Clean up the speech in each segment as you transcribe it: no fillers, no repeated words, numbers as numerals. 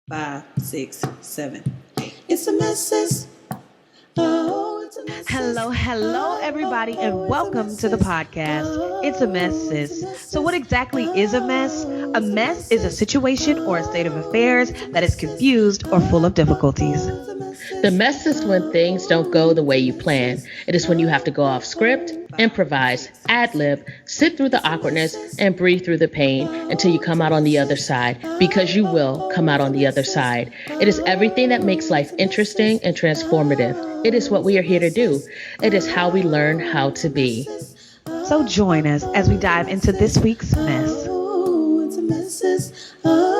5, 6, 7, 8. It's a mess. Oh, it's a mess. Hello, everybody, and Oh, it's a welcome to the mess. podcast. It's a Oh, mess, it's a sis. So, what mess. exactly is a mess? Oh, A it's a mess is a mess. situation or a state of Oh, affairs it's a that is mess. confused or full of difficulties. It's a The mess. mess is when things don't go Oh, the it's way a you plan. mess. It is when you have to go off script, 5, improvise, 6, ad 7, lib, sit 8. through the It's a awkwardness, mess. and breathe through the pain until you Oh, come it's a out on the other mess. side, because you will come out It's a on the other mess. side. It is everything that makes Oh, it's life a interesting mess. and transformative. It is Oh, what it's we a are here to do. mess. It is how we learn how Oh, it's to a be. mess. So, join us as we Oh, it's a dive into this mess. week's mess. Oh, it's a mess. Oh.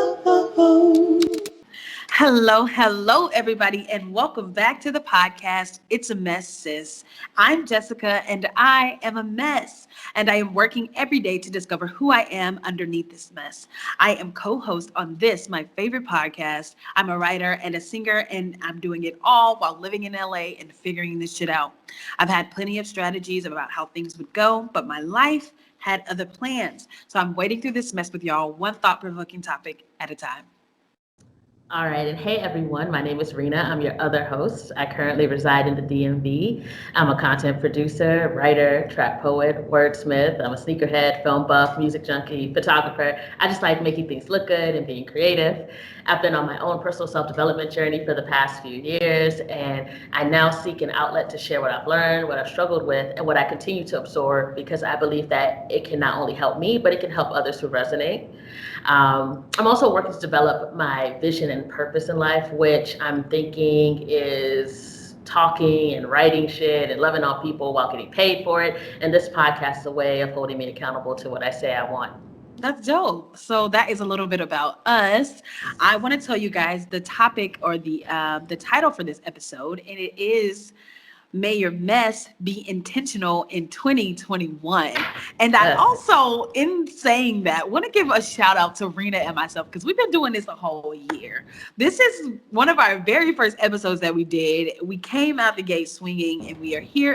Hello, everybody, and welcome back to the podcast. It's a mess, sis. I'm Jessica, and I am a mess, and I am working every day to discover who I am underneath this mess. I am co-host on this, my favorite podcast. I'm a writer and a singer, and I'm doing it all while living in LA and figuring this shit out. I've had plenty of strategies about how things would go, but my life had other plans. So I'm wading through this mess with y'all, one thought-provoking topic at a time. All right, and hey everyone, my name is Rena. I'm your other host. I currently reside in the DMV. I'm a content producer, writer, trap poet, wordsmith. I'm a sneakerhead, film buff, music junkie, photographer. I just like making things look good and being creative. I've been on my own personal self-development journey for the past few years, and I now seek an outlet to share what I've learned, what I've struggled with, and what I continue to absorb, because I believe that it can not only help me, but it can help others who resonate. I'm also working to develop my vision and purpose in life, which I'm thinking is talking and writing shit and loving on people while getting paid for it. And this podcast is a way of holding me accountable to what I say I want. That's dope. So that is a little bit about us. I want to tell you guys the topic or the title for this episode, and it is "May Your Mess Be Intentional in 2021." And I Uh, also, in saying that, want to give a shout out to Rena and myself because we've been doing this a whole year. This is one of our very first episodes that we did. We came out the gate swinging, and we are here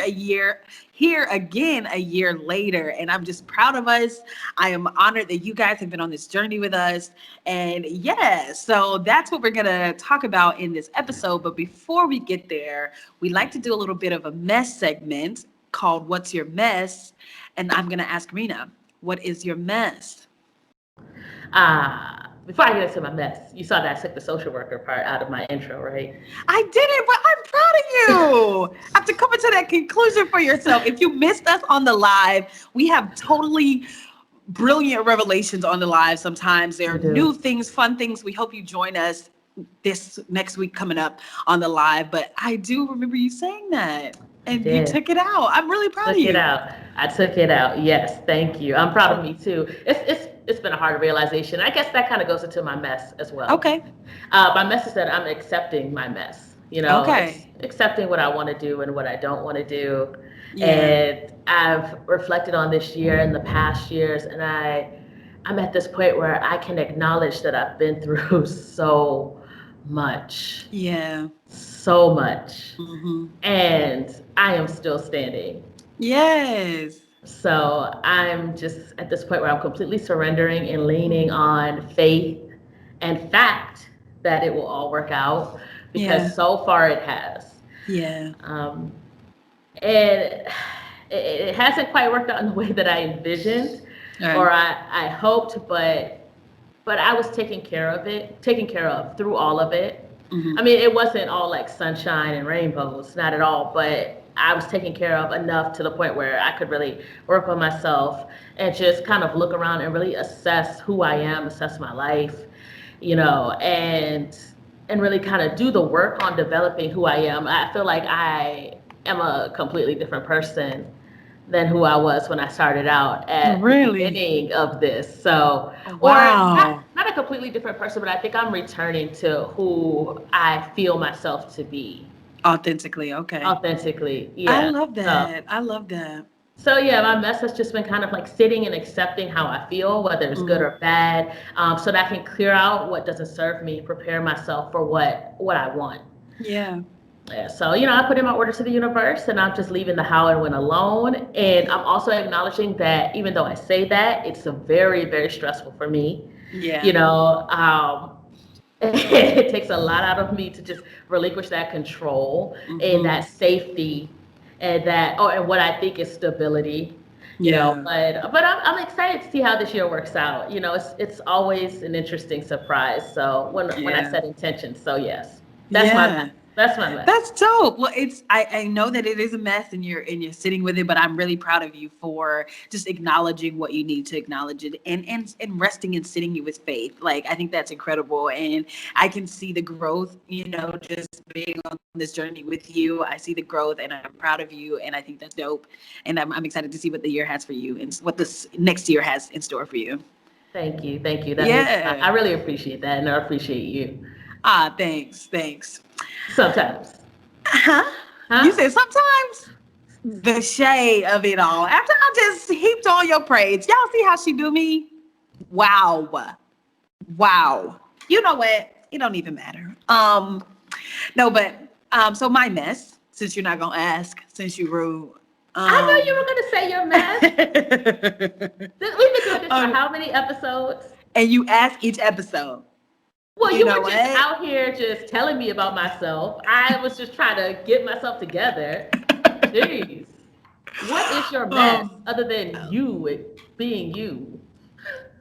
again a year later. And I'm just proud of us. I am honored that you guys have been on this journey with us. And yeah, so that's what we're going to talk about in this episode. But before we get there, we like to do a little bit of a mess segment called What's Your Mess? And I'm going to ask Rena, what is your mess? Before I get into my mess, you saw that I took the social worker part out of my intro, right? I did it, but I'm proud of you. After coming to that conclusion for yourself, if you missed us on the live, we have totally brilliant revelations on the live. Sometimes there are We do. new things, fun things. We hope you join us this next week coming up on the live. But I do remember you saying that, and you Did. took it out. I'm really proud of Took it you. out. I took it out. Yes, thank you. I'm proud of me too. It's been a hard realization. I guess that kind of goes into my mess as well. Okay. My mess is that I'm accepting my mess. Okay. Accepting what I want to do and what I don't want to do. Yeah. And I've reflected on this year and the past years, and I'm at this point where I can acknowledge that I've been through so much, Yeah. so much, Hmm. and I am still standing. Yes. So I'm just at this point where I'm completely surrendering and leaning on faith and fact that it will all work out, because Yeah. so far it has. Yeah. Um, and it hasn't quite worked out in the way that I envisioned or Right. I hoped, but I was taken care of through all of it. Hmm. I mean, it wasn't all like sunshine and rainbows, not at all, but I was taken care of enough to the point where I could really work on myself and just kind of look around and really assess who I am, assess my life, and really kind of do the work on developing who I am. I feel like I am a completely different person than who I was when I started out at the Really? beginning of this. So, or Wow. not a completely different person, but I think I'm returning to who I feel myself to be Authentically. Okay. authentically. I Yeah. love So, that. I love that. so yeah, my mess has just been kind of like sitting and accepting how I feel, whether it's good Hmm. or bad, so that I can clear out what doesn't serve me, prepare myself for what I want. Yeah. Yeah, so I put in my order to the universe, and I'm just leaving the how and when alone. And I'm also acknowledging that even though I say that, it's a very, very stressful for me. Yeah. You know, um, It takes a lot out of me to just relinquish that control and that safety and and what I think is stability, Yeah. but I'm excited to see how this year works out. It's always an interesting surprise. So when I Yeah. set intentions, so yes, that's my Yeah. that's my mess. That's dope. Well, I know that it is a mess and you're sitting with it, but I'm really proud of you for just acknowledging what you need to acknowledge it and resting and sitting you with faith. Like I think that's incredible. And I can see the growth, just being on this journey with you. I see the growth and I'm proud of you. And I think that's dope. And I'm excited to see what the year has for you and what this next year has in store for you. Thank you, thank you. That means I Yeah. really appreciate that, and I appreciate you. Thanks. Thanks. Sometimes, Huh? You huh? said sometimes the shade of it all. After I just heaped on your praise, y'all see how she do me? Wow. Wow. You know what? It don't even matter. No, but so my mess, since you're not gonna ask, since you rude. I know you were gonna say your mess. We've been doing this for um, how many episodes? and you ask each episode. Well, You you know were just what? out here just telling me about myself. I was just trying to get myself together. Jeez. What is your mess um, other than you being you?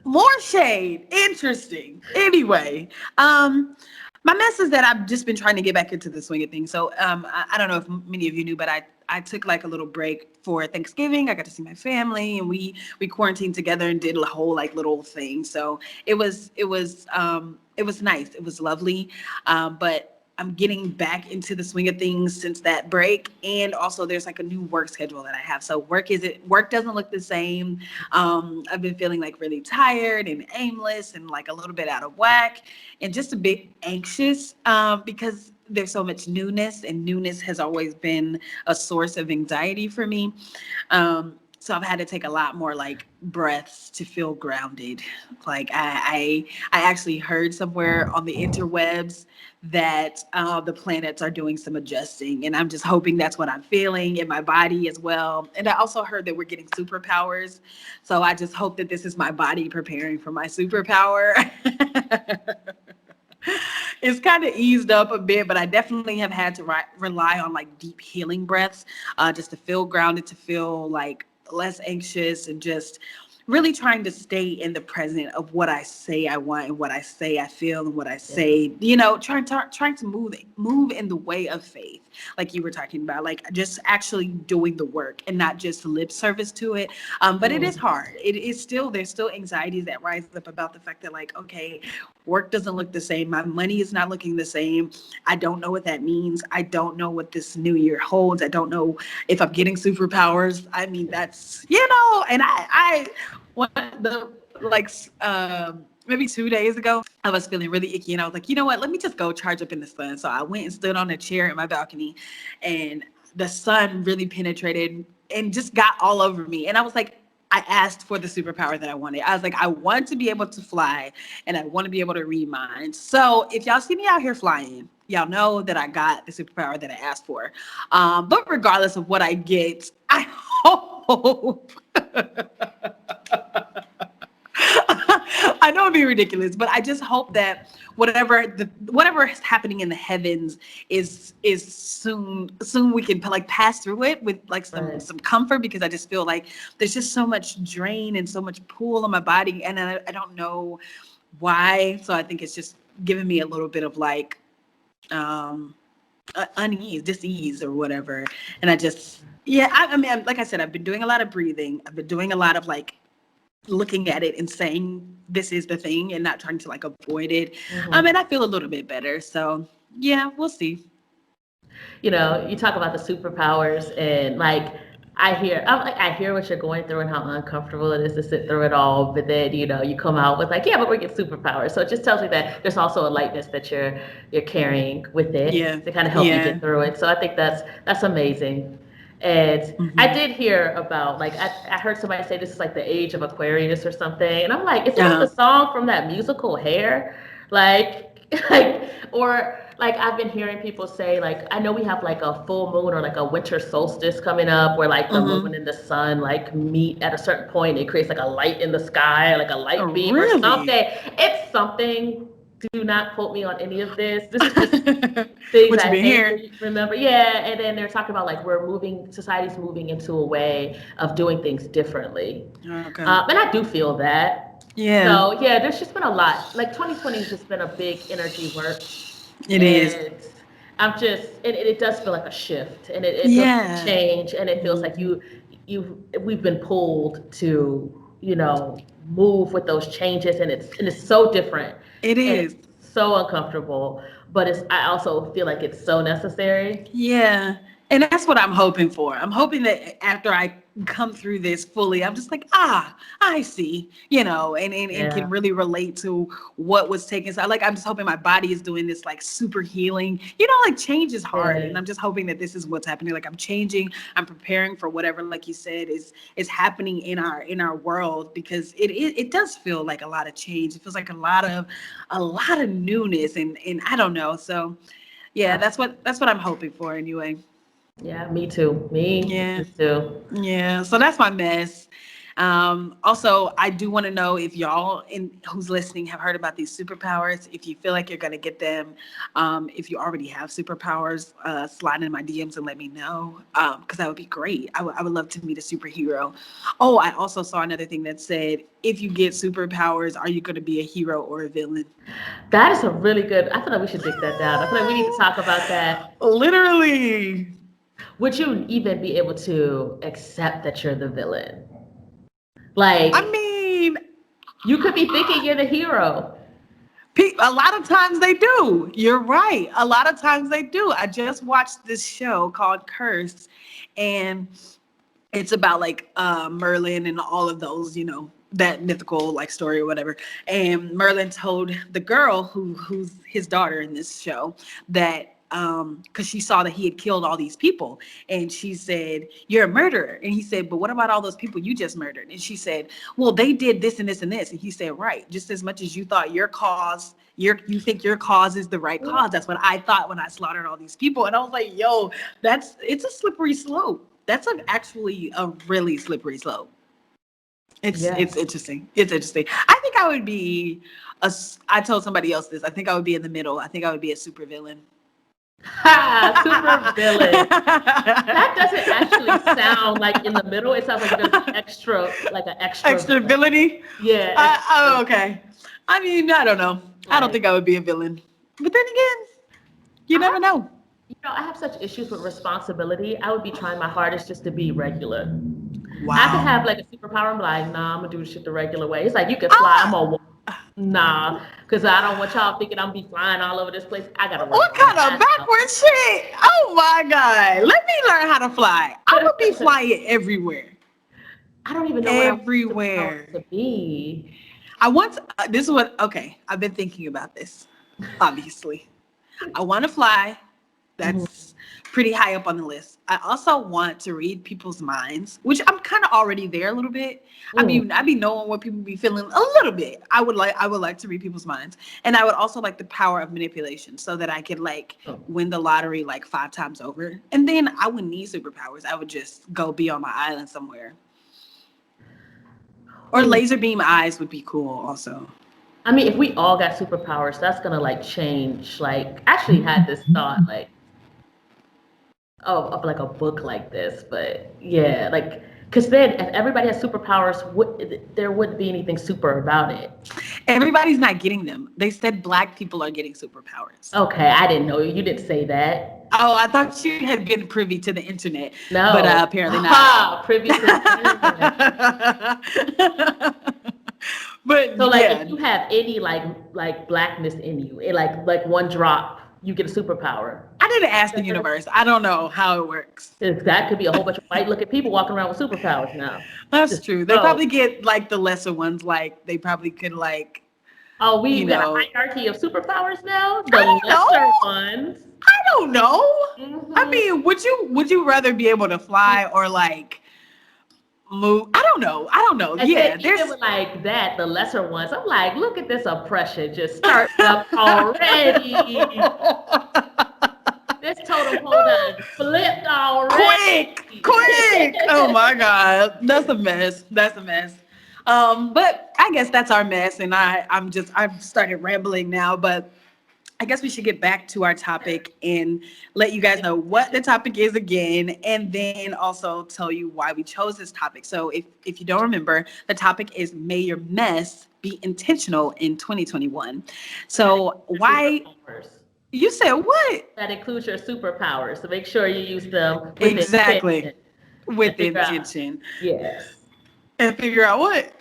More shade. Interesting. Anyway, my mess is that I've just been trying to get back into the swing of things. So I don't know if many of you knew, but I took like a little break for Thanksgiving. I got to see my family, and we quarantined together and did a whole like little thing. So it was nice. It was lovely. But I'm getting back into the swing of things since that break, and also there's like a new work schedule that I have. So work doesn't look the same. I've been feeling like really tired and aimless and like a little bit out of whack and just a bit anxious because there's so much newness, and newness has always been a source of anxiety for me. So I've had to take a lot more like breaths to feel grounded. Like I actually heard somewhere on the interwebs that the planets are doing some adjusting, and I'm just hoping that's what I'm feeling in my body as well. And I also heard that we're getting superpowers, so I just hope that this is my body preparing for my superpower. It's kind of eased up a bit, but I definitely have had to rely on like deep healing breaths, just to feel grounded, to feel like less anxious, and just really trying to stay in the present of what I say I want and what I say I feel and what I Yeah. say, trying to move in the way of faith, like you were talking about, like just actually doing the work and not just lip service to it. But it is Mm. hard. It is still There's still anxieties that rise up about the fact that like, okay, work doesn't look the same. My money is not looking the same. I don't know what that means. I don't know what this new year holds. I don't know if I'm getting superpowers. I mean, that's, and I one the like maybe 2 days ago, I was feeling really icky, and I was like, you know what? Let me just go charge up in the sun. So I went and stood on a chair in my balcony, and the sun really penetrated and just got all over me. And I was like, I asked for the superpower that I wanted. I was like, I want to be able to fly, and I want to be able to read minds. So if y'all see me out here flying, y'all know that I got the superpower that I asked for. But regardless of what I get, I hope I know it'd be ridiculous, but I just hope that whatever is happening in the heavens is soon we can like pass through it with like some Right. some comfort, because I just feel like there's just so much drain and so much pull on my body, and I don't know why. So I think it's just giving me a little bit of like um unease, dis-ease or whatever. And I just, yeah, I mean, like I said, I've been doing a lot of breathing. I've been doing a lot of like looking at it and saying this is the thing and not trying to like avoid it. Mhm. And I feel a little bit better. So yeah, we'll see. You talk about the superpowers and like I hear what you're going through and how uncomfortable it is to sit through it all, but then you come out with like, yeah, but we get superpowers. So it just tells me that there's also a lightness that you're carrying with Yeah. it to kind of help you Yeah. get through it. So I think that's amazing. And I Hmm. did hear about like I heard somebody say this is like the age of Aquarius or something, and I'm like, is that the Uh, song from that musical Hair? Like, or like I've been hearing people say like I know we have like a full moon or like a winter solstice coming up where like the moon hmm. and the sun like meet at a certain point. It creates like a light in the sky, like a Oh, light beam or really? something. It's something do not quote me on any of this. This is just things What you I been hearing? vaguely remember. Yeah, and then they're talking about like society's moving into a way of doing things differently. Okay. And I do feel that. Yeah, So yeah, there's just been a lot. Like 2020 has just been a big energy work. it is. And I'm just, it does feel like a shift, and it feels like Yeah. a change, and it feels like we've been pulled to, move with those changes, and it's so different. It And is. it's so uncomfortable, but I also feel like it's so necessary. Yeah. And that's what I'm hoping for. I'm hoping that after I come through this fully, I'm just like, I see, and can really relate to what was taken. So I'm just hoping my body is doing this like super healing. Like change is hard. Yes. And I'm just hoping that this is what's happening. Like I'm changing, I'm preparing for whatever, like you said, is happening in our world, because it does feel like a lot of change. It feels like a lot of newness, and I don't know. So yeah, that's what I'm hoping for anyway. Yeah, me too. Yeah. Me too. Yeah, so that's my mess. Also, I do want to know if y'all who's listening have heard about these superpowers. If you feel like you're going to get them, if you already have superpowers, slide in my DMs and let me know, because that would be great. I would love to meet a superhero. Oh, I also saw another thing that said, if you get superpowers, are you going to be a hero or a villain? That is a really good, I feel like we should dig that down. I feel like we need to talk about that. Literally. Would you even be able to accept that you're the villain? Like, I mean, you could be thinking you're the hero. a lot of times they do. You're right. A lot of times they do. I just watched this show called Curse, and it's about like Merlin and all of those, that mythical like story or whatever. And Merlin told the girl who's his daughter in this show that because she saw that he had killed all these people, and she said, "You're a murderer." And he said, "But what about all those people you just murdered?" And she said, "Well, they did this and this and this." And he said, "Right, just as much as you thought you think your cause is the right cause, that's what I thought when I slaughtered all these people." And I was like, yo, it's a slippery slope. That's actually a really slippery slope. It's interesting. It's interesting. I think I would be I told somebody else this. I think I would be in the middle. I think I would be a super villain. Super villain. That doesn't actually sound like in the middle. It sounds like you're gonna be extra villainy. Yeah. Okay. I mean, I don't know. Right. I don't think I would be a villain. But then again, you never know. I have such issues with responsibility. I would be trying my hardest just to be regular. Wow. I could have like a superpower and be like, nah, I'm gonna do this shit the regular way. It's like, you can fly, I'm gonna walk. Nah, because I don't want y'all thinking I'm gonna be flying all over this place. I gotta. What kind of backwards shit? Oh my God! Let me learn how to fly. I would be flying everywhere. I don't even know everywhere to be. I want. This is what. Okay, I've been thinking about this. Obviously, I want to fly. That's pretty high up on the list. I also want to read people's minds, which I'm kind of already there a little bit. I mean, I be knowing what people be feeling a little bit. I would like to read people's minds. And I would also like the power of manipulation, so that I could win the lottery 5 times over. And then I wouldn't need superpowers. I would just go be on my island somewhere. Or laser beam eyes would be cool also. I mean, if we all got superpowers, that's gonna change. I actually had this thought of a book like this, but yeah, because then if everybody has superpowers, there wouldn't be anything super about it. Everybody's not getting them. They said Black people are getting superpowers. Okay, I didn't know. You didn't say that. Oh, I thought you had been privy to the internet. No, but apparently not. Privy to the internet. But so if you have any blackness in you, like one drop, you get a superpower. I didn't ask the universe. I don't know how it works. That could be a whole bunch of white-looking people walking around with superpowers now. That's true. They probably get the lesser ones. They probably could Oh, we got a hierarchy of superpowers now. The lesser ones. I don't know. Mm-hmm. I mean, would you rather be able to fly or move? I don't know. And yeah, there's even with that, the lesser ones. I'm like, look at this oppression just starting up already. This totem pole done flipped already. Quick! Oh my God, that's a mess. But I guess that's our mess, and I've started rambling now, but I guess we should get back to our topic and let you guys know what the topic is again, and then also tell you why we chose this topic. So if you don't remember, the topic is May Your Mess Be Intentional in 2021. So why Superpowers. you said what? That includes your superpowers. So make sure you use them with Exactly. intention and With figure out. intention. Yes. And figure out what?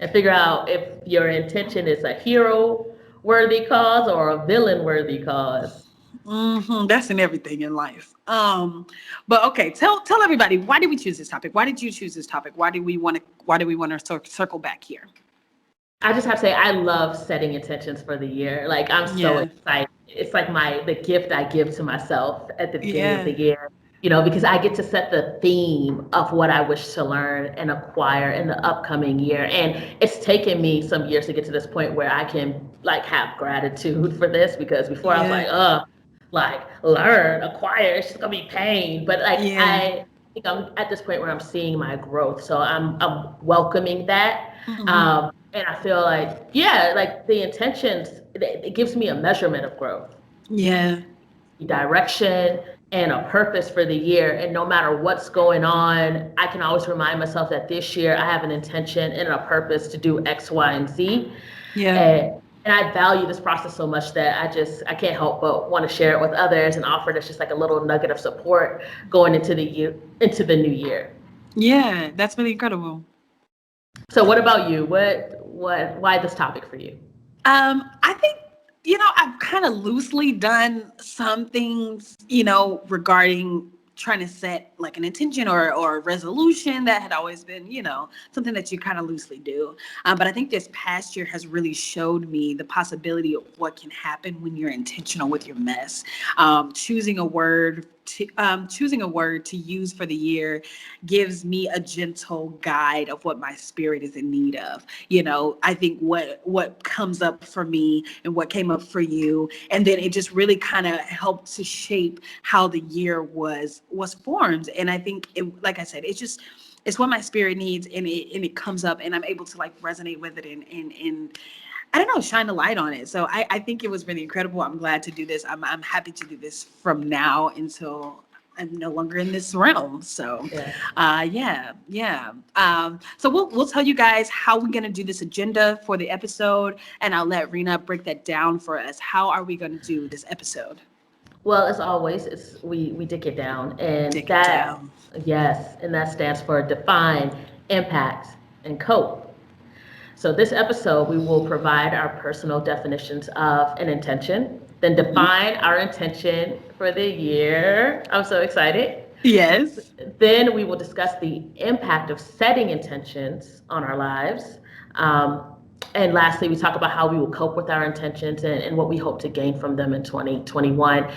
And figure out if your intention is a hero worthy cause or a villain worthy cause. That's in everything in life. But okay, tell everybody, why did we choose this topic? Why did you choose this topic? Why do we want to circle back here? I just have to say I love setting intentions for the year. Like I'm so Yeah. excited. It's like the gift I give to myself at the beginning of Yeah. the year. Because I get to set the theme of what I wish to learn and acquire in the upcoming year. And it's taken me some years to get to this point where I can like have gratitude for this, because before I was Yeah. like learn, acquire, it's just gonna be pain. But like Yeah. I think I'm at this point where I'm seeing my growth. So I'm welcoming that. Mhm. And I feel like, yeah, like the intentions, it gives me a measurement of growth, Yeah. direction, and a purpose for the year. And no matter what's going on, I can always remind myself that this year I have an intention and a purpose to do X, Y, and Z. Yeah. And I value this process so much that I can't help but want to share it with others and offer this just like a little nugget of support going into the new year. Yeah. That's really incredible. So what about you? Why this topic for you? I think, I've kind of loosely done some things, regarding trying to set like an intention or a resolution that had always been, something that you kind of loosely do. But I think this past year has really showed me the possibility of what can happen when you're intentional with your mess. Choosing a word to use for the year gives me a gentle guide of what my spirit is in need of. I think what comes up for me and what came up for you, and then it just really kind of helped to shape how the year was formed. And I think like I said, it's what my spirit needs, and it comes up, and I'm able to like resonate with it, and I don't know, shine a light on it. So I think it was really incredible. I'm glad to do this. I'm happy to do this from now until I'm no longer in this realm. So, Yeah. yeah. So we'll tell you guys how we're gonna do this agenda for the episode, and I'll let Rena break that down for us. How are we gonna do this episode? Well, as always, we dick it down, and Dig it that down. yes, and that stands for define, impact, and cope. So this episode, we will provide our personal definitions of an intention, then define our intention for the year. I'm so excited. Yes. Then we will discuss the impact of setting intentions on our lives. And lastly, we talk about how we will cope with our intentions and what we hope to gain from them in 2021.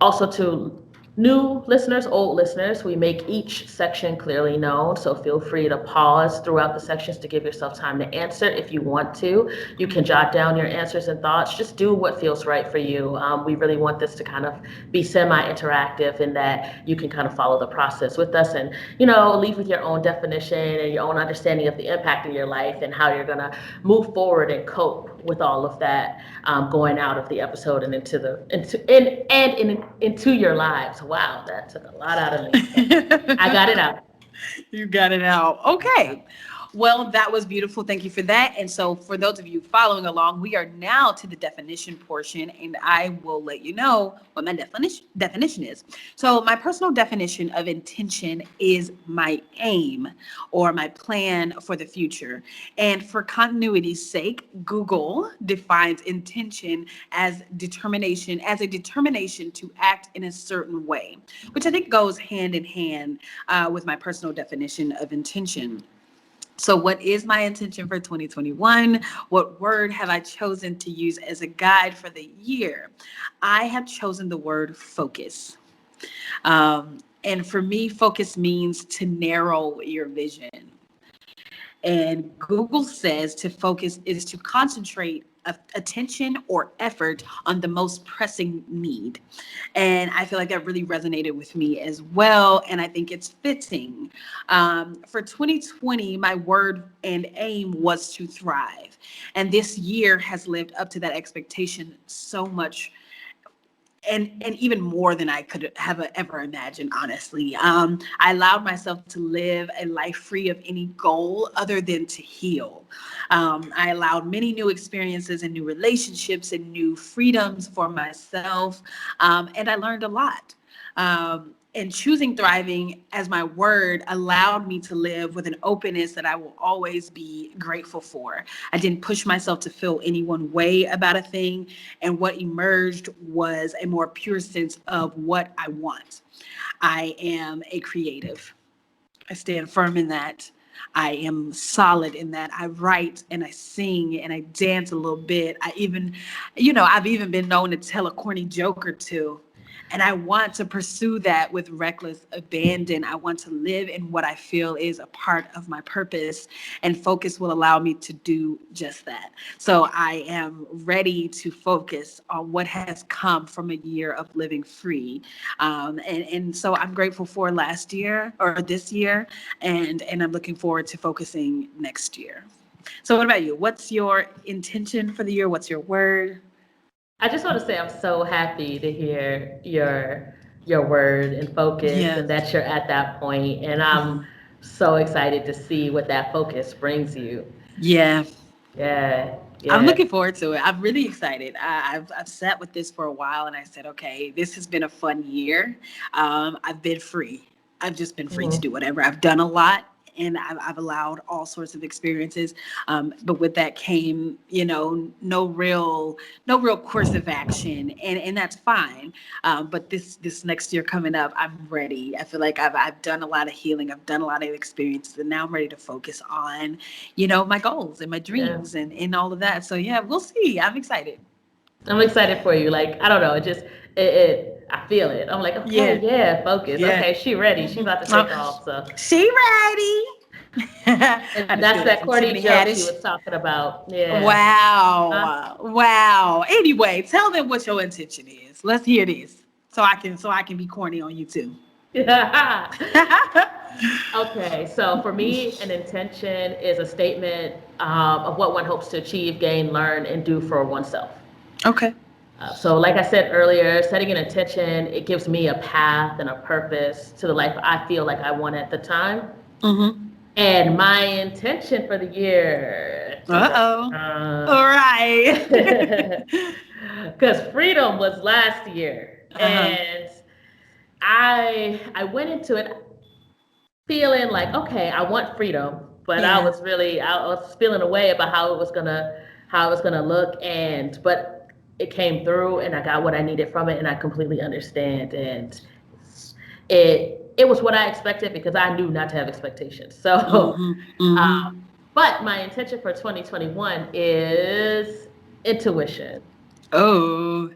Also, to new listeners, old listeners, we make each section clearly known. So feel free to pause throughout the sections to give yourself time to answer if you want to. You can jot down your answers and thoughts. Just do what feels right for you. We really want this to kind of be semi-interactive in that you can kind of follow the process with us and, leave with your own definition and your own understanding of the impact in your life and how you're going to move forward and cope with all of that, going out of the episode and into your lives. Wow, that took a lot out of me. I got it out. You got it out. Okay. Well, that was beautiful. Thank you for that. And so, for those of you following along, we are now to the definition portion, and I will let you know what my definition is. So, my personal definition of intention is my aim or my plan for the future. And for continuity's sake, Google defines intention as a determination to act in a certain way, which I think goes hand in hand with my personal definition of intention. So, what is my intention for 2021? What word have I chosen to use as a guide for the year? I have chosen the word focus. And for me, focus means to narrow your vision. And Google says to focus is to concentrate attention or effort on the most pressing need. And I feel like that really resonated with me as well. And I think it's fitting. For 2020, my word and aim was to thrive. And this year has lived up to that expectation so much, and even more than I could have ever imagined, honestly. I allowed myself to live a life free of any goal other than to heal. I allowed many new experiences and new relationships and new freedoms for myself, and I learned a lot. And choosing thriving as my word allowed me to live with an openness that I will always be grateful for. I didn't push myself to feel any one way about a thing, and what emerged was a more pure sense of what I want. I am a creative. I stand firm in that. I am solid in that. I write and I sing and I dance a little bit. I've even been known to tell a corny joke or two. And I want to pursue that with reckless abandon. I want to live in what I feel is a part of my purpose, and focus will allow me to do just that. So I am ready to focus on what has come from a year of living free. And so I'm grateful for last year or this year, and I'm looking forward to focusing next year. So what about you? What's your intention for the year? What's your word? I just want to say I'm so happy to hear your word and focus, Yeah. and that you're at that point. And I'm so excited to see what that focus brings you. Yeah. Yeah. I'm looking forward to it. I'm really excited. I've sat with this for a while, and I said, okay, this has been a fun year. I've been free. I've just been free to do whatever. I've done a lot, and I've allowed all sorts of experiences. But with that came, no real course of action, and that's fine. But this next year coming up, I'm ready. I feel like I've done a lot of healing. I've done a lot of experiences, and now I'm ready to focus on, my goals and my dreams and all of that. So yeah, we'll see. I'm excited. I'm excited for you. Like, I don't know, I feel it. I'm like, okay, yeah, focus. Yeah. Okay, she ready. She about to take off. So She ready. and that's that corny joke she was talking about. Yeah. Wow. Anyway, tell them what your intention is. Let's hear this. So I can be corny on you too. Okay, so for me, an intention is a statement of what one hopes to achieve, gain, learn, and do for oneself. Okay. So like I said earlier, setting an intention, it gives me a path and a purpose to the life I feel like I want at the time. Mm-hmm. And my intention for the year. All right. Because freedom was last year. And I went into it feeling like, okay, I want freedom, but I was feeling a way about how it was gonna look, but it came through, and I got what I needed from it, and I completely understand. And it was what I expected, because I knew not to have expectations. So, but my intention for 2021 is intuition. Oh.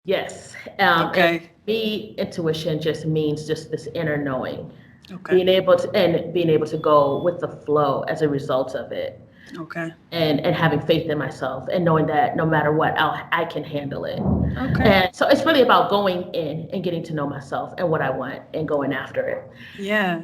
Yes. Okay. Me, intuition just means just this inner knowing. Okay. Being able to go with the flow as a result of it. Okay. And having faith in myself, and knowing that no matter what, I can handle it. Okay. And so it's really about going in and getting to know myself and what I want and going after it. Yeah.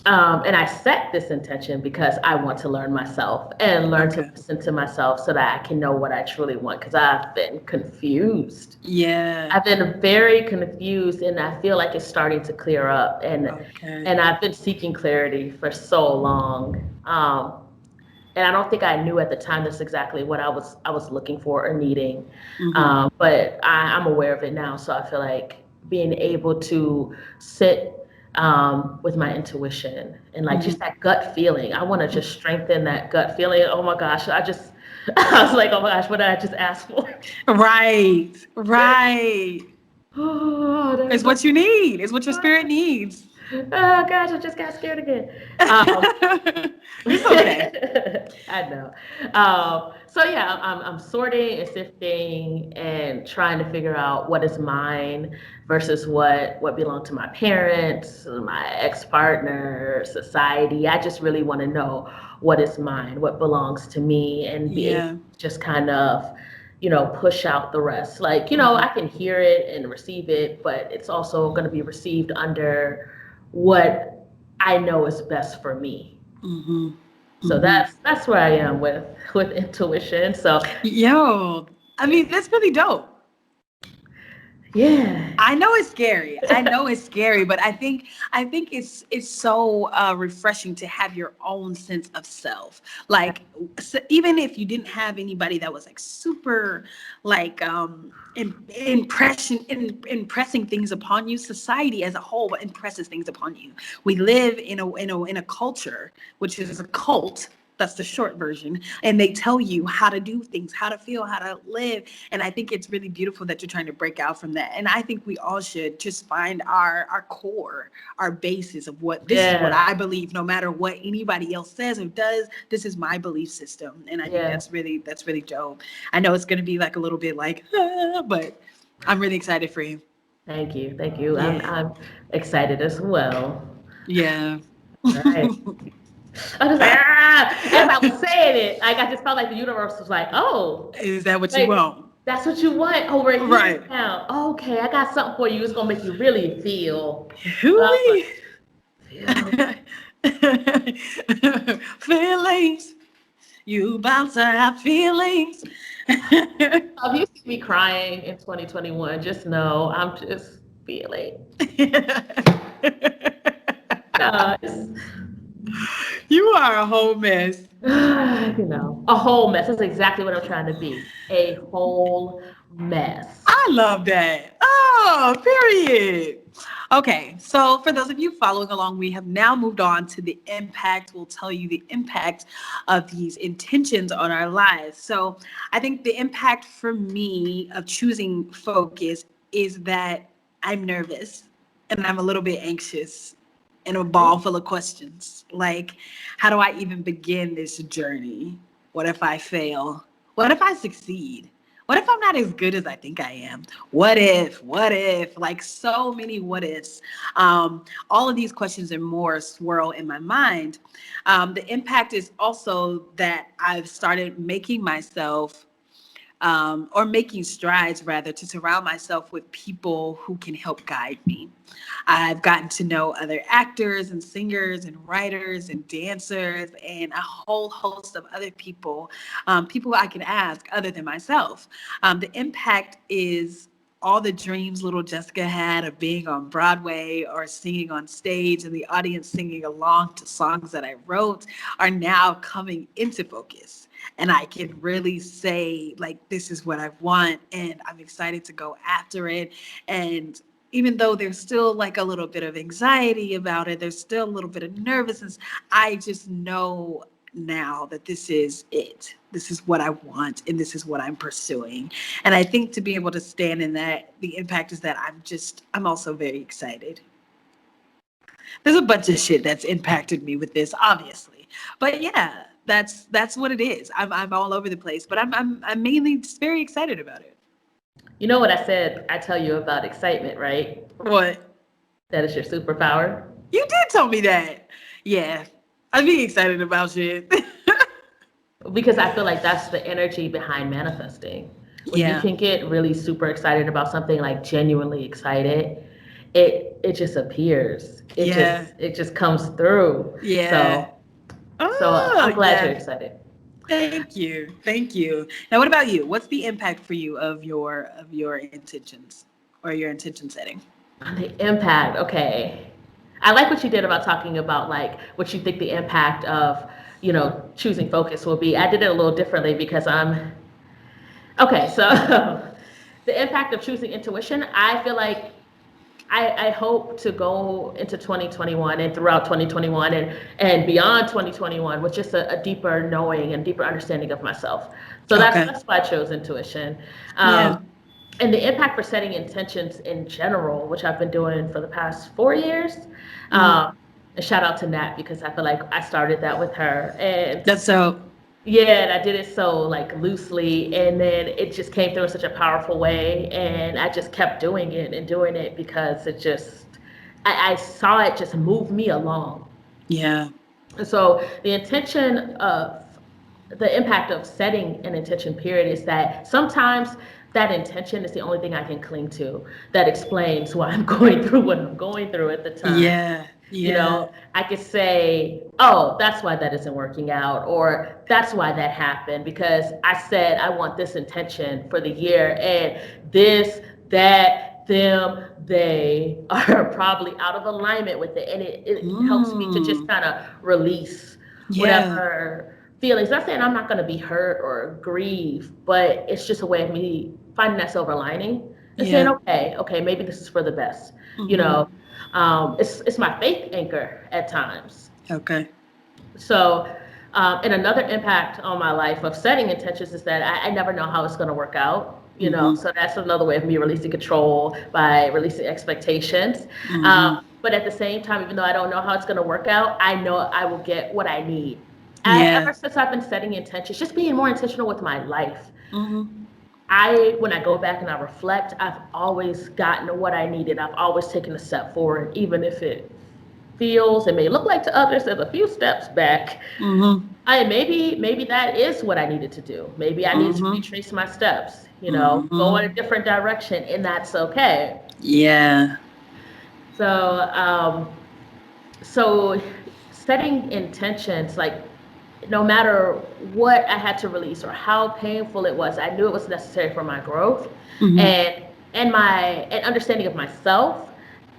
And I set this intention because I want to learn myself and learn to listen to myself so that I can know what I truly want, because I've been confused. Yeah. I've been very confused, and I feel like it's starting to clear up. And I've been seeking clarity for so long. And I don't think I knew at the time that's exactly what I was looking for or needing. But I'm aware of it now. So I feel like being able to sit with my intuition and just that gut feeling. I want to just strengthen that gut feeling. Oh my gosh, I was like, oh my gosh, what did I just ask for? Right. Oh, It's what you need. It's what your spirit needs. Oh gosh, I just got scared again. Um, It's okay. I know. So yeah, I'm sorting and sifting and trying to figure out what is mine versus what belonged to my parents, my ex-partner, society. I just really want to know what is mine, what belongs to me, and be able Yeah. to just kind of, push out the rest. Like, Mhm. I can hear it and receive it, but it's also going to be received under what I know is best for me. Mhm. So Mhm. that's where I am with intuition. So Yo, I mean, that's really dope. yeah. I know it's scary. I know it's scary, but I think it's so refreshing to have your own sense of self. Like even if you didn't have anybody that was like super like impressing things upon you, society as a whole impresses things upon you. We live in a culture which is a cult. That's the short version. And they tell you how to do things, how to feel, how to live. And I think it's really beautiful that you're trying to break out from that. And I think we all should just find our core, our basis of what this is what Yeah. I believe, no matter what anybody else says or does. This is my belief system. And I think Yeah. that's really dope. I know it's gonna be like a little bit like, but I'm really excited for you. Thank you. Thank you. Yeah. I'm excited as well. Yeah. Right. I was like, ah! As I was saying it, like I just felt like the universe was like, oh, Is that what you like want? that's what you want over here Right. now. Okay, I got something for you. It's gonna make you really feel. And I was Hooey. like, feel. Feelings. You about to have feelings. If you see me crying in 2021, just know I'm just feeling. It's, You are a whole mess. a whole mess. That's exactly what I'm trying to be. A whole mess. I love that. Oh, period. Okay, so for those of you following along, we have now moved on to the impact. We'll tell you the impact of these intentions on our lives. So I think the impact for me of choosing focus is that I'm nervous and I'm a little bit anxious and a ball full of questions. Like, how do I even begin this journey? What if I fail? What if I succeed? What if I'm not as good as I think I am? What if, like so many what ifs. All of these questions and more swirl in my mind. The impact is also that I've started making myself or making strides rather to surround myself with people who can help guide me. I've gotten to know other actors and singers and writers and dancers and a whole host of other people, people I can ask other than myself. The impact is all the dreams little Jessica had of being on Broadway or singing on stage and the audience singing along to songs that I wrote are now coming into focus. And I can really say, like, this is what I want, and I'm excited to go after it. And even though there's still like a little bit of anxiety about it, there's still a little bit of nervousness, I just know now that this is it. This is what I want, and this is what I'm pursuing. And I think to be able to stand in that, the impact is that I'm also very excited. There's a bunch of shit that's impacted me with this, obviously. But yeah, that's what it is. I'm all over the place, but I'm mainly just very excited about it. You know what I said? I tell you about excitement, right? What? That is your superpower. You did tell me that. Yeah. I'm being excited about shit. Because I feel like that's the energy behind manifesting. When you Yeah. can get really super excited about something, like genuinely excited, it just appears. Yeah. It just comes through. Yeah. So I'm Oh, glad you're yeah. excited. Thank you. Thank you. Now, what about you? What's the impact for you of your intentions or your intention setting? The impact, okay. I like what you did about talking about like what you think the impact of, choosing focus will be. I did it a little differently because I'm okay. So the impact of choosing intuition, I feel like I hope to go into 2021 and throughout 2021 and beyond 2021 with just a deeper knowing and deeper understanding of myself. So that's Okay. that's why I chose intuition. Yeah. Um, And the impact for setting intentions in general, which I've been doing for the past 4 years. Um, and shout out to Nat because I feel like I started that with her. And That's so. yeah, and I did it so like loosely, and then it just came through in such a powerful way, and I just kept doing it and doing it because it just, I saw it just move me along. Yeah. And so the intention of the impact of setting an intention period is that sometimes that intention is the only thing I can cling to that explains why I'm going through what I'm going through at the time. Yeah. You Yeah. know, I could say, oh, that's why that isn't working out, or that's why that happened, because I said I want this intention for the year, and this, that, them, they are probably out of alignment with it. And it helps me to just Mm. kind of release Yeah. whatever feelings. Not saying I'm not going to be hurt or grieve, but it's just a way of me finding that silver lining and saying, Yeah. okay, maybe this is for the best. You Hmm. know, it's my faith anchor at times. Okay. So, and another impact on my life of setting intentions is that I never know how it's going to work out. You know, Hmm. so that's another way of me releasing control by releasing expectations. Hmm. But at the same time, even though I don't know how it's going to work out, I know I will get what I need. Yeah. Ever since I've been setting intentions, just being more intentional with my life, Hmm. when I go back and I reflect, I've always gotten what I needed. I've always taken a step forward, even if it feels and may look like to others there's a few steps back. Hmm. Maybe that is what I needed to do. Maybe I needed to Hmm. retrace my steps, go in a Hmm. different direction, and that's okay. Yeah. So, so setting intentions, like no matter what I had to release or how painful it was, I knew it was necessary for my growth Hmm. and and understanding of myself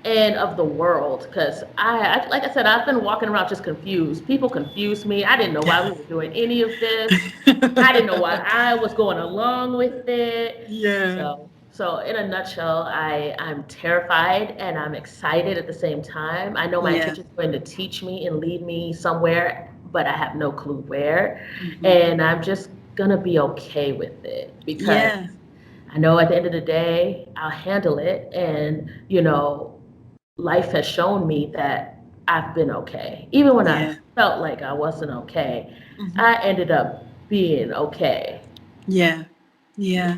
and of the world. Because I, like I said, I've been walking around just confused. People confused me. I didn't know why we were doing any of this. I didn't know why I was going along with it. Yeah. So in a nutshell, I'm terrified and I'm excited at the same time. I know my Yeah. intention is going to teach me and lead me somewhere, but I have no clue where. Hmm. And I'm just gonna be okay with it because Yeah. I know at the end of the day, I'll handle it. And, life has shown me that I've been okay. Even when I Yeah. felt like I wasn't okay, Hmm. I ended up being okay. Yeah. Yeah.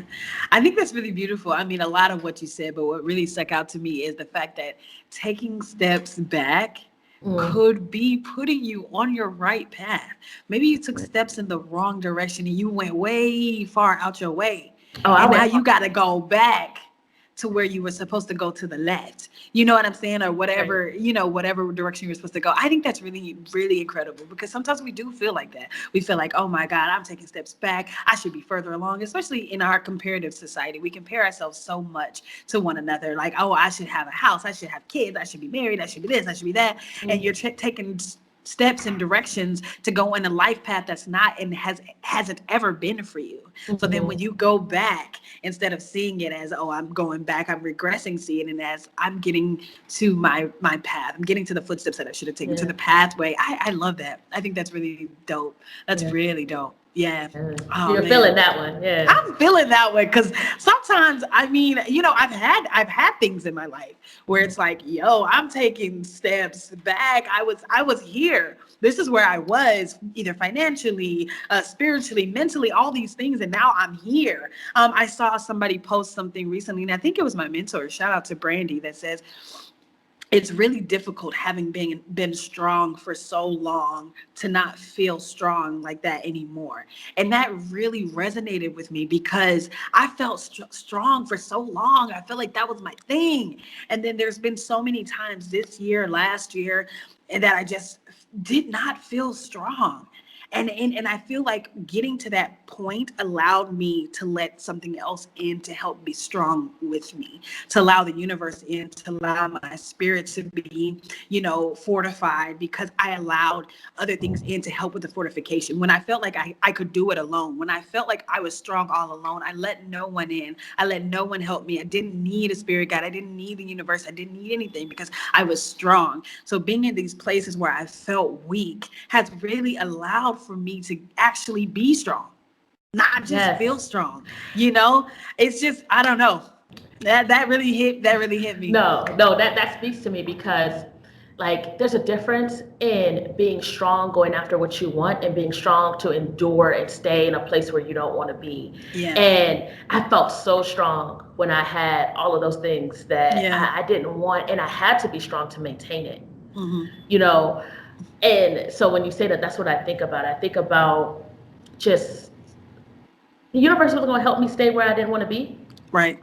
I think that's really beautiful. I mean, a lot of what you said, but what really stuck out to me is the fact that taking steps back Mm. could be putting you on your right path. Maybe you took steps in the wrong direction and you went way far out your way. Oh, I And now went. you got to go back to where you were supposed to go to the left. You know what I'm saying? Or Right. whatever, whatever direction you're supposed to go. I think that's really, really incredible because sometimes we do feel like that. We feel like, oh my God, I'm taking steps back. I should be further along, especially in our comparative society. We compare ourselves so much to one another. Like, oh, I should have a house. I should have kids. I should be married. I should be this. I should be that. And Mm. you're taking steps and directions to go in a life path that's not and hasn't ever been for you. So then when Mhm. you go back, instead of seeing it as, oh, I'm going back, I'm regressing, seeing it as I'm getting to my path, I'm getting to the footsteps that I should have taken, to Yeah. the pathway. I love that. I think that's really dope. That's Yeah. really dope. Yeah. Yeah. Oh You're man. feeling that one. Yeah. I'm feeling that way because sometimes, I mean, I've had things in my life where it's like, yo, I'm taking steps back. I was here. This is where I was, either financially, spiritually, mentally, all these things, and now I'm here. I saw somebody post something recently, and I think it was my mentor. Shout out to Brandy, that says, it's really difficult having been strong for so long to not feel strong like that anymore. And that really resonated with me because I felt strong for so long. I felt like that was my thing. And then there's been so many times this year, last year, and that I just did not feel strong. And I feel like getting to that point allowed me to let something else in to help be strong with me, to allow the universe in, to allow my spirit to be, fortified, because I allowed other things in to help with the fortification. When I felt like I could do it alone, when I felt like I was strong all alone, I let no one in. I let no one help me. I didn't need a spirit guide. I didn't need the universe. I didn't need anything because I was strong. So being in these places where I felt weak has really allowed for me to actually be strong. not just Yes. feel strong. You know, it's just, I don't know. That really hit me. No, that speaks to me because like there's a difference in being strong going after what you want and being strong to endure and stay in a place where you don't want to be. Yeah. And I felt so strong when I had all of those things that Yeah. I didn't want, and I had to be strong to maintain it. Hmm. You know, and so when you say that, that's what I think about. I think about just the universe was going to help me stay where I didn't want to be. Right.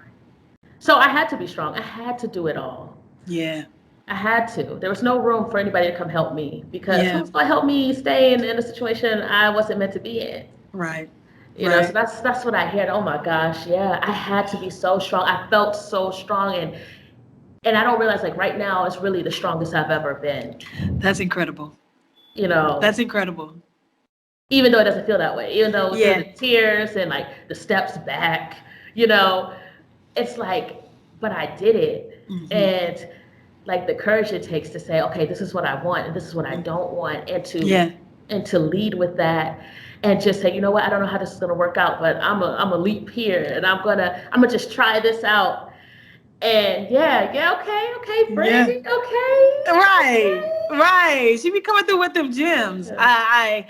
So I had to be strong. I had to do it all. Yeah. I had to. There was no room for anybody to come help me because Yeah. who's going to help me stay in a situation I wasn't meant to be in? Right. You know, so Right. that's what I heard. Oh my gosh, yeah, I had to be so strong. I felt so strong, and I don't realize like right now it's really the strongest I've ever been. That's incredible. You know, That's incredible. even though it doesn't feel that way, even though through Yeah. the tears and like the steps back, you know, it's like, but I did it. Hmm. And like the courage it takes to say, okay, this is what I want and this is what I don't want, Yeah. and to lead with that and just say, you know what, I don't know how this is gonna work out, but I'm a leap here and I'm gonna just try this out. And okay, Yeah. Brandy, okay. Right, right. She be coming through with them gems. Yeah.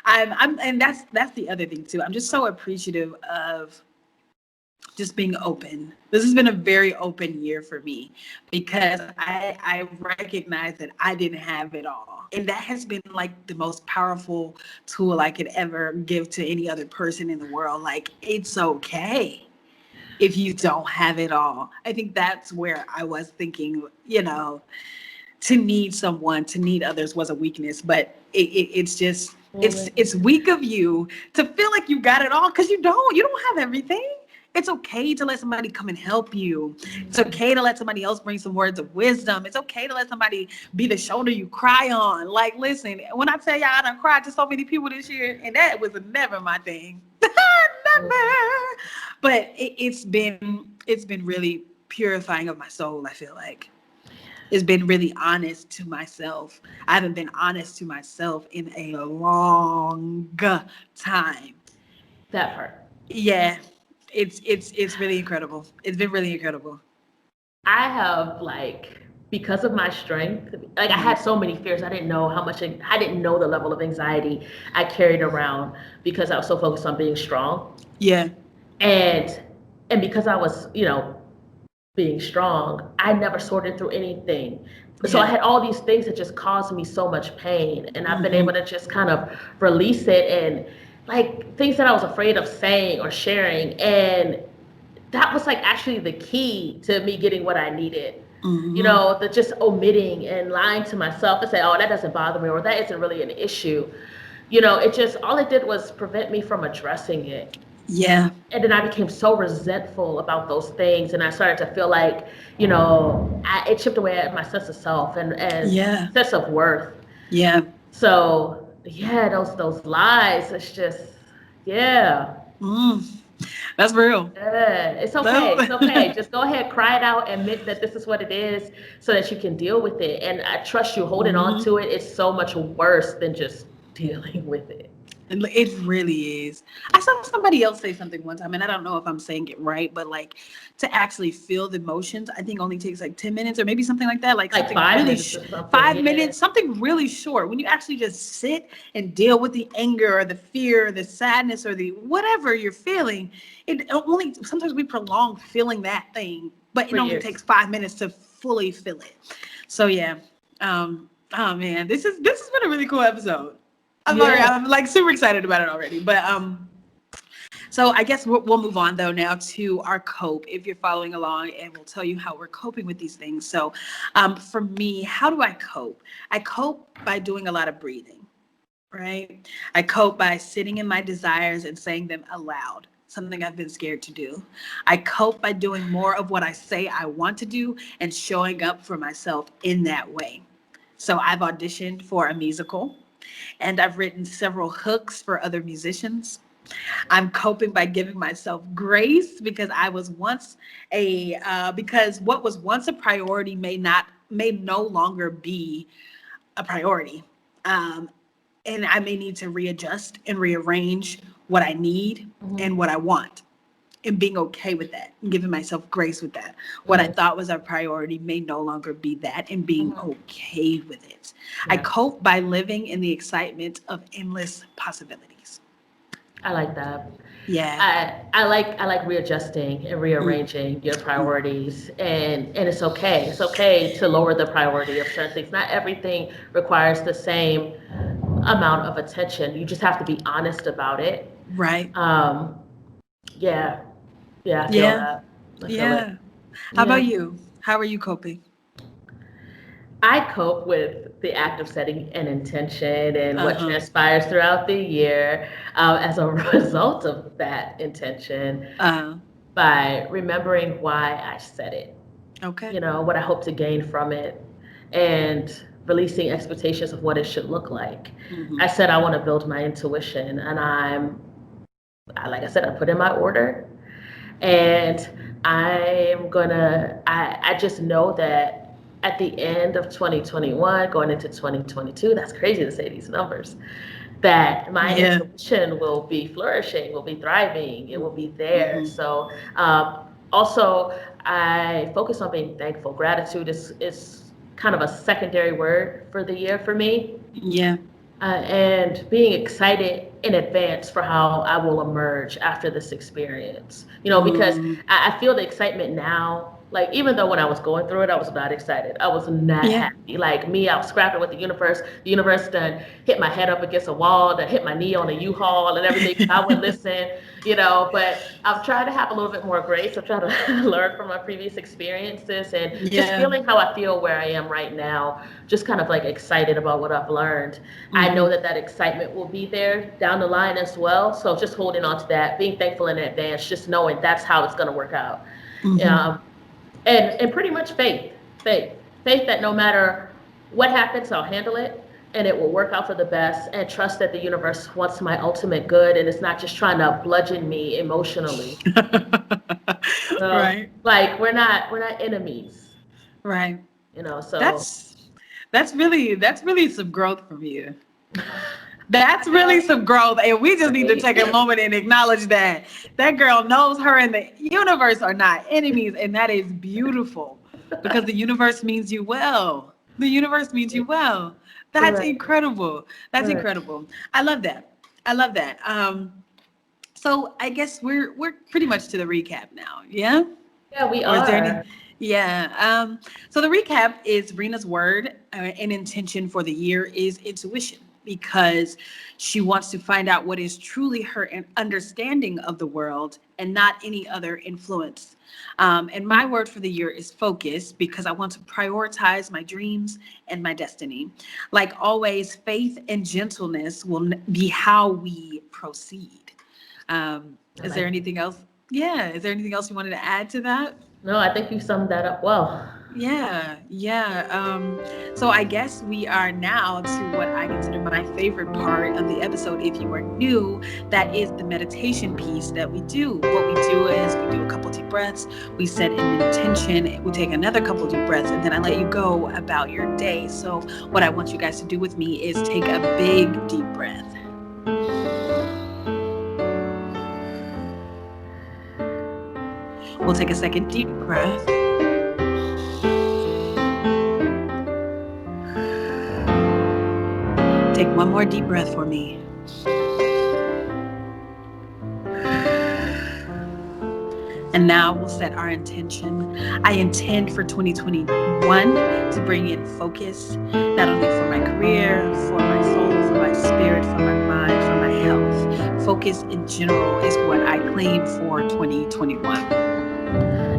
And that's the other thing too. I'm just so appreciative of just being open. This has been a very open year for me because I recognize that I didn't have it all. And that has been like the most powerful tool I could ever give to any other person in the world. Like, it's okay if you don't have it all. I think that's where I was thinking, to need someone, to need others was a weakness, but it's just, it's weak of you to feel like you got it all because you don't have everything. It's okay to let somebody come and help you. It's okay to let somebody else bring some words of wisdom. It's okay to let somebody be the shoulder you cry on. Like, listen, when I tell y'all I done cried to so many people this year, and that was never my thing. Never. But it's been really purifying of my soul, I feel like. It's been really honest to myself. I haven't been honest to myself in a long time. That part. Yeah. It's really incredible. It's been really incredible. I have like because of my strength, like I had so many fears. I didn't know how much I didn't know the level of anxiety I carried around because I was so focused on being strong. Yeah. And because I was, being strong, I never sorted through anything. So I Yeah. had all these things that just caused me so much pain, and I've been Mhm. able to just kind of release it and like things that I was afraid of saying or sharing, and that was like actually the key to me getting what I needed. Mhm. The just omitting and lying to myself and say, oh, that doesn't bother me or that isn't really an issue. It just all it did was prevent me from addressing it. Yeah. And then I became so resentful about those things, and I started to feel like, it chipped away at my sense of self and Yeah. sense of worth. Yeah. So yeah, those lies. It's just, yeah. Mm. That's real. It's okay. It's okay. Just go ahead, cry it out, admit that this is what it is so that you can deal with it. And I trust you holding on Mhm. to it is so much worse than just dealing with it. And it really is. I saw somebody else say something one time, and I don't know if I'm saying it right, but like to actually feel the emotions, I think only takes like 10 minutes or maybe something like that. Like Like something 5 minutes or something. 5 minutes, something really short. When you actually just sit and deal with the anger or the fear or the sadness or the whatever you're feeling, it only sometimes we prolong feeling that thing, but For it only years. takes 5 minutes to fully feel it. So yeah. Oh man, this has been a really cool episode. Yeah. I'm like super excited about it already. But so I guess we'll move on though now to our cope. If you're following along, and we'll tell you how we're coping with these things. So, for me, how do I cope? I cope by doing a lot of breathing. Right? I cope by sitting in my desires and saying them aloud. Something I've been scared to do. I cope by doing more of what I say I want to do and showing up for myself in that way. So I've auditioned for a musical and I've written several hooks for other musicians. I'm coping by giving myself grace because I was once because what was once a priority may no longer be a priority. Um, and I may need to readjust and rearrange what I need Mhm. and what I want, and being okay with that and giving myself grace with that. What I thought was a priority may no longer be that, and being okay with it. I Yeah. cope by living in the excitement of endless possibilities. I like that. Yeah. I like readjusting and Mm. rearranging your priorities, and it's okay. It's okay to lower the priority of certain things. Not everything requires the same amount of attention. You just have to be honest about it. Right. Um, yeah, yeah, I feel Yeah. that. I feel it. Yeah. How Yeah. about you? How are you coping? I cope with the act of setting an intention and what Uh-huh. transpires throughout the year as a result of that intention Uh, by remembering why I set it, okay. you know, what I hope to gain from it, and releasing expectations of what it should look like. Hmm. I said I want to build my intuition, and like I said, I put in my order, and I just know that at the end of 2021, going into 2022, that's crazy to say these numbers, that my Yeah. intuition will be flourishing, will be thriving, it will be there. Hmm. So also, I focus on being thankful. Gratitude is kind of a secondary word for the year for me, Yeah. and being excited in advance for how I will emerge after this experience. You know, because Mm. I feel the excitement now. Like, even though when I was going through it, I was not excited. I was not Yeah. happy. Like me, I was scrapping with the universe. The universe done hit my head up against a wall, done hit my knee on a U-Haul and everything. I would listen, you know, but I'm trying to have a little bit more grace. I'm trying to learn from my previous experiences, and just Yeah. feeling how I feel where I am right now, just kind of like excited about what I've learned. I know Hmm. that that excitement will be there down the line as well. So just holding on to that, being thankful in advance, just knowing that's how it's going to work out. Hmm. Um, and pretty much faith, faith that no matter what happens, I'll handle it and it will work out for the best, and trust that the universe wants my ultimate good and it's not just trying to bludgeon me emotionally. Right. Like we're not enemies, Right. you know, so That's that's really some growth from you. That's really some growth, and we just need to take a moment and acknowledge that that girl knows her and the universe are not enemies, and that is beautiful because the universe means you well. The universe means you well. That's Right, incredible. That's right. incredible. I love that. I love that. So I guess we're pretty much to the recap now. Yeah. Yeah, we Or is there any? are. Yeah. So the recap is Rena's word and intention for the year is intuition, because she wants to find out what is truly her understanding of the world and not any other influence. And my word for the year is focus, because I want to prioritize my dreams and my destiny. Like always, faith and gentleness will be how we proceed. I Is there like it. anything else? Yeah. Is there anything else you wanted to add to that? No, I think you summed that up well. Yeah, yeah. So I guess we are now to what I consider my favorite part of the episode. If you are new, that is the meditation piece that we do. What we do is we do a couple deep breaths, we set an intention, we take another couple deep breaths, and then I let you go about your day. So what I want you guys to do with me is take a big deep breath. We'll take a second deep breath. Take one more deep breath for me. And now we'll set our intention. I intend for 2021 to bring in focus, not only for my career, for my soul, for my spirit, for my mind, for my health. Focus in general is what I claim for 2021.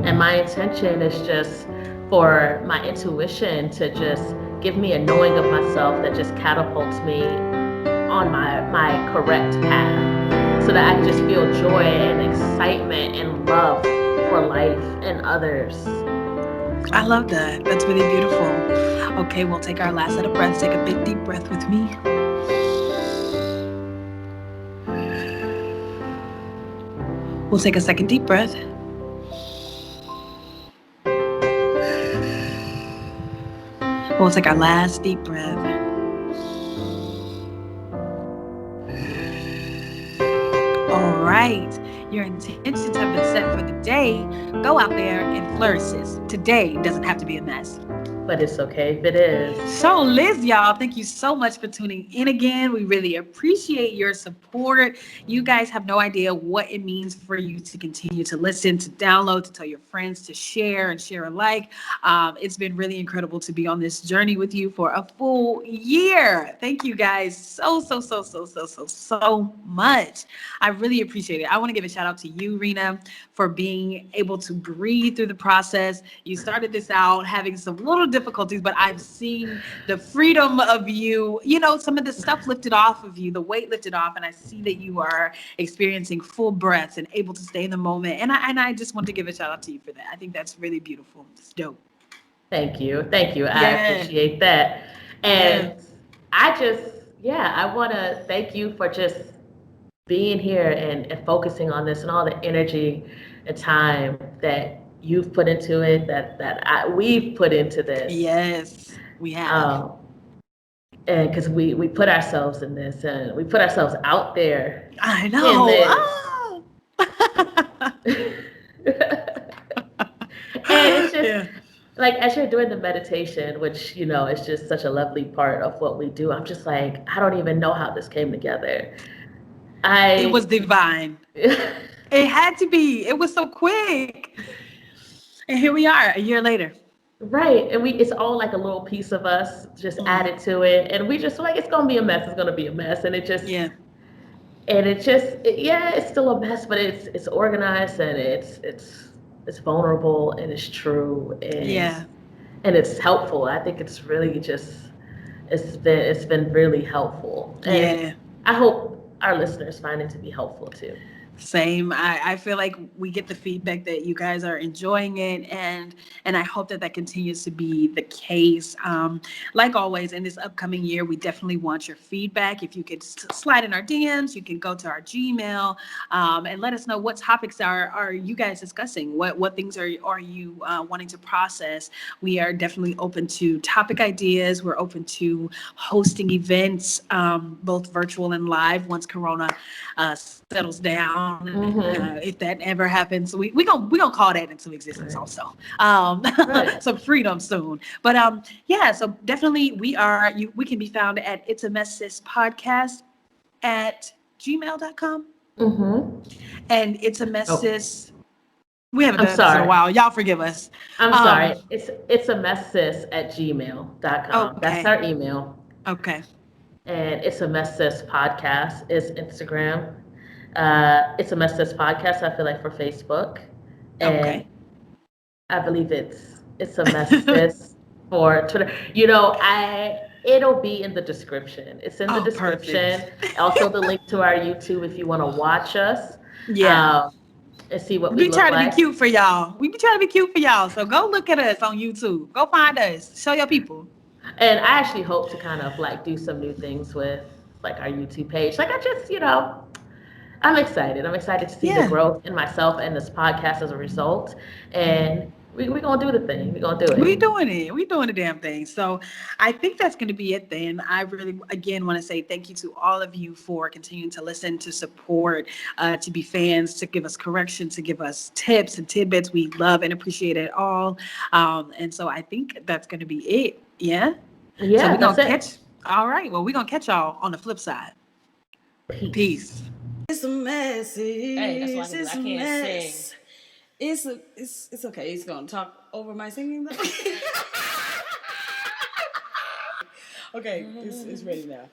And my intention is just for my intuition to just give me a knowing of myself that just catapults me on my correct path, so that I can just feel joy and excitement and love for life and others. I love that. That's really beautiful. Okay, we'll take our last set of breaths. Take a big deep breath with me. We'll take a second deep breath. We'll take our last deep breath. right. Your intentions have been set for the day. Go out there and flourish. Today doesn't have to be a mess. But it's okay if it is. So, Liz, y'all, thank you so much for tuning in again. We really appreciate your support. You guys have no idea what it means for you to continue to listen, to download, to tell your friends, to share and share alike. It's been really incredible to be on this journey with you for a full year. Thank you guys so much. I really appreciate it. I want to give a shout out to you, Rena, for being able to breathe through the process. You started this out having some little difficulties, but I've seen the freedom of you, some of the stuff lifted off of you, the weight lifted off, and I see that you are experiencing full breaths and able to stay in the moment. And I just want to give a shout out to you for that. I think that's really beautiful. It's dope. Thank you. I appreciate that. And I want to thank you for just being here and focusing on this and all the energy and time that you've put into it, we've put into this. Yes, we have. And because we put ourselves in this and we put ourselves out there. I know. And it's just like, as you're doing the meditation, which, is just such a lovely part of what we do, I'm just like, I don't even know how this came together. It was divine. It had to be. It was so quick. And here we are a year later. Right. And it's all like a little piece of us just added to it. And we just like, it's going to be a mess. It's going to be a mess. And it's still a mess, but it's organized and it's vulnerable and it's true. And it's helpful. I think it's really it's been really helpful. And I hope our listeners find it to be helpful too. Same. I feel like we get the feedback that you guys are enjoying it, and I hope that continues to be the case. Like always, in this upcoming year, we definitely want your feedback. If you could slide in our DMs, you can go to our Gmail and let us know what topics are you guys discussing. What things are you wanting to process? We are definitely open to topic ideas. We're open to hosting events, both virtual and live, once Corona settles down. If that ever happens, we gonna call that into existence also. Some freedom soon. But so definitely we can be found at It's a Mess Sis Podcast at gmail.com. And It's a Mess Sis. We haven't done this in a while. Y'all forgive us. I'm sorry. It's a mess sis at gmail.com. Okay. That's our email. Okay. And It's a Mess Sis Podcast is Instagram. It's a Mess Sis Podcast, I feel like, for Facebook. And I believe it's a Mess Sis for Twitter. It'll be in the description. It's in the description. Also the link to our YouTube if you want to watch us. And see what we look like. We try to be cute for y'all. We be trying to be cute for y'all. So go look at us on YouTube. Go find us. Show your people. And I actually hope to kind of like do some new things with like our YouTube page. Like I'm excited. I'm excited to see the growth in myself and this podcast as a result. And we're going to do the thing. We're going to do it. We're doing it. We're doing the damn thing. So I think that's going to be it then. I really, again, want to say thank you to all of you for continuing to listen, to support, to be fans, to give us correction, to give us tips and tidbits. We love and appreciate it all. And so I think that's going to be it. Yeah? Yeah, so we're going to catch. All right. Well, we're going to catch y'all on the flip side. Peace. It's a mess. Hey, that's why I can't sing. It's okay. He's gonna talk over my singing though. Okay, it's ready now.